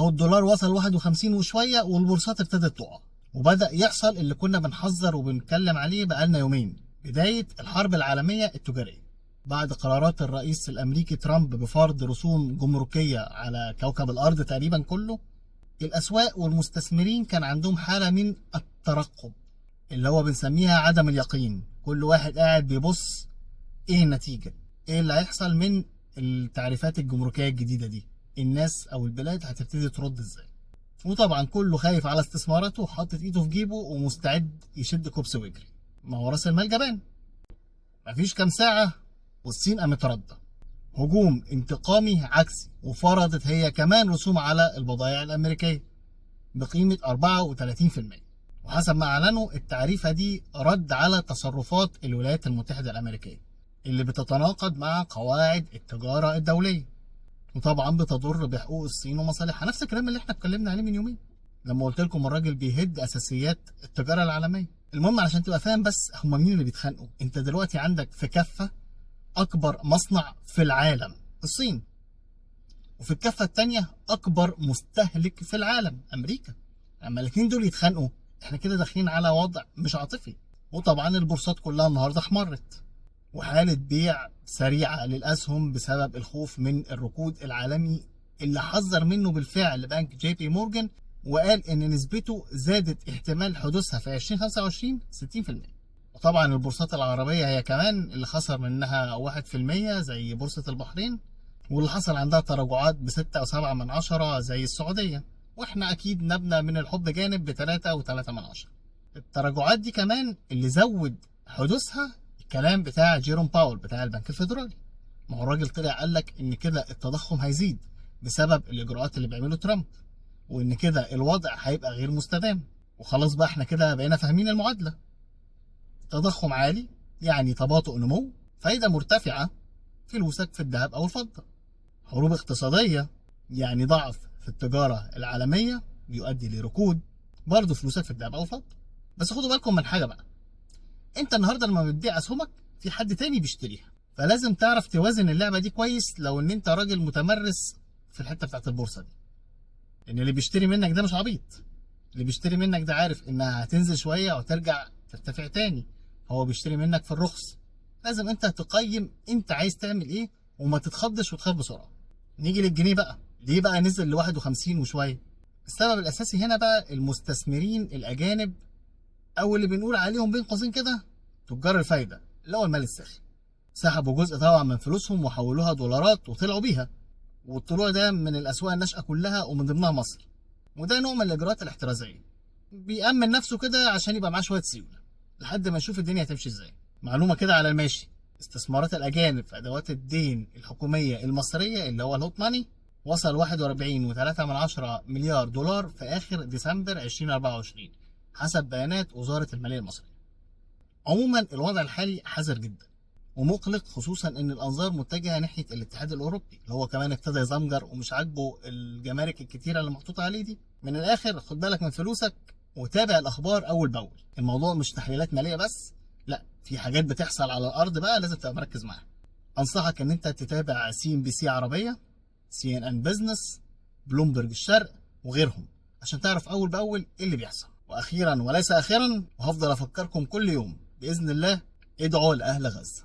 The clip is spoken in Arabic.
اهو الدولار وصل 51 وشويه والبورصات ابتدت تقع، وبدأ يحصل اللي كنا بنحذر وبنتكلم عليه بقالنا يومين، بداية الحرب العالمية التجارية. بعد قرارات الرئيس الأمريكي ترامب بفرض رسوم جمركية على كوكب الأرض تقريبا كله، الأسواق والمستثمرين كان عندهم حالة من الترقب اللي هو بنسميها عدم اليقين. كل واحد قاعد بيبص ايه النتيجة، ايه اللي هيحصل من التعريفات الجمركية الجديدة دي، الناس او البلاد هتبتدي ترد ازاي. وطبعا كله خايف على استثماراته وحاطط ايده في جيبه ومستعد يشد كوبس ويجري، ما هو راس المال جبان. مفيش كام ساعة والصين قامت ردة هجوم انتقامي عكسي، وفرضت هي كمان رسوم على البضائع الأمريكية بقيمة 34%. وحسب ما أعلنوا التعريفة دي رد على تصرفات الولايات المتحدة الأمريكية اللي بتتناقض مع قواعد التجارة الدولية، وطبعا بتضر بحقوق الصين ومصالحها. نفس الكلام اللي احنا اتكلمنا عليه من يومين لما قلت لكم الراجل بيهد اساسيات التجاره العالميه. المهم علشان تبقى فاهم بس هم مين اللي بيتخانقوا. انت دلوقتي عندك في كفه اكبر مصنع في العالم الصين، وفي الكفه الثانيه اكبر مستهلك في العالم امريكا. اما الاثنين دول يتخانقوا احنا كده داخلين على وضع مش عاطفي. وطبعا البورصات كلها النهارده احمرت، وحالة بيع سريعة للأسهم بسبب الخوف من الركود العالمي اللي حذر منه بالفعل بنك جي بي مورجان، وقال إن نسبته زادت احتمال حدوثها في 2025 60%. وطبعا البورصات العربية هي كمان اللي خسر منها 1% زي بورصة البحرين، واللي حصل عندها تراجعات ب6.7 زي السعودية، واحنا أكيد نبنى من الحب جانب ب3.3. التراجعات دي كمان اللي زود حدوثها الكلام بتاع جيروم باول بتاع البنك الفيدرالي. ما هو الراجل طلع قال لك ان كده التضخم هيزيد بسبب الاجراءات اللي بيعمله ترامب، وان كده الوضع هيبقى غير مستدام. وخلاص بقى احنا كده بقينا فاهمين المعادله. تضخم عالي يعني تباطؤ نمو، فايده مرتفعه فلوسك في الذهب او الفضه. حروب اقتصاديه يعني ضعف في التجاره العالميه بيؤدي لركود برضه فلوسك في الذهب او الفضه. بس خدوا بالكم من حاجه بقى، انت النهارده لما بتبيع اسهمك في حد تاني بيشتريها، فلازم تعرف توازن اللعبه دي كويس لو ان انت راجل متمرس في الحته بتاعت البورصه دي. لان اللي بيشتري منك ده مش عبيط، اللي بيشتري منك ده عارف انها هتنزل شويه وترجع ترتفع تاني، فهو بيشتري منك في الرخص. لازم انت تقيم انت عايز تعمل ايه وما تتخضش وتخاف بسرعه. نيجي للجنيه بقى، ليه بقى نزل ل 51 وشويه؟ السبب الاساسي هنا بقى المستثمرين الاجانب، او اللي بنقول عليهم بين قوسين كده تجار الفايده اللي هو المال الساخن، سحبوا جزء طبعا من فلوسهم وحولوها دولارات وطلعوا بيها. والطلوع ده من الاسواق الناشئه كلها ومن ضمنها مصر، وده نوع من الاجراءات الاحترازيه. بيأمن نفسه كده عشان يبقى معاه شويه سيوله لحد ما يشوف الدنيا هتمشي ازاي. معلومه كده على الماشي، استثمارات الاجانب في ادوات الدين الحكوميه المصريه اللي هو الهوت ماني وصل 41.3 مليار دولار في اخر ديسمبر 2024 حسب بيانات وزاره الماليه المصريه. عموما الوضع الحالي حذر جدا ومقلق، خصوصا ان الانظار متجهه ناحيه الاتحاد الاوروبي اللي هو كمان ابتدى يزمجر ومش عاجبه الجمارك الكتيره اللي محطوطه عليه دي. من الاخر خد بالك من فلوسك وتابع الاخبار اول باول. الموضوع مش تحليلات ماليه بس، لا، في حاجات بتحصل على الارض بقى لازم تبقى مركز معاها. انصحك ان انت تتابع سي ام بي سي عربيه، سي ان ان بزنس، بلومبرج الشرق وغيرهم عشان تعرف اول باول ايه اللي بيحصل. واخيرا وليس اخيرا، وهفضل افكركم كل يوم باذن الله، ادعوا لاهل غزه.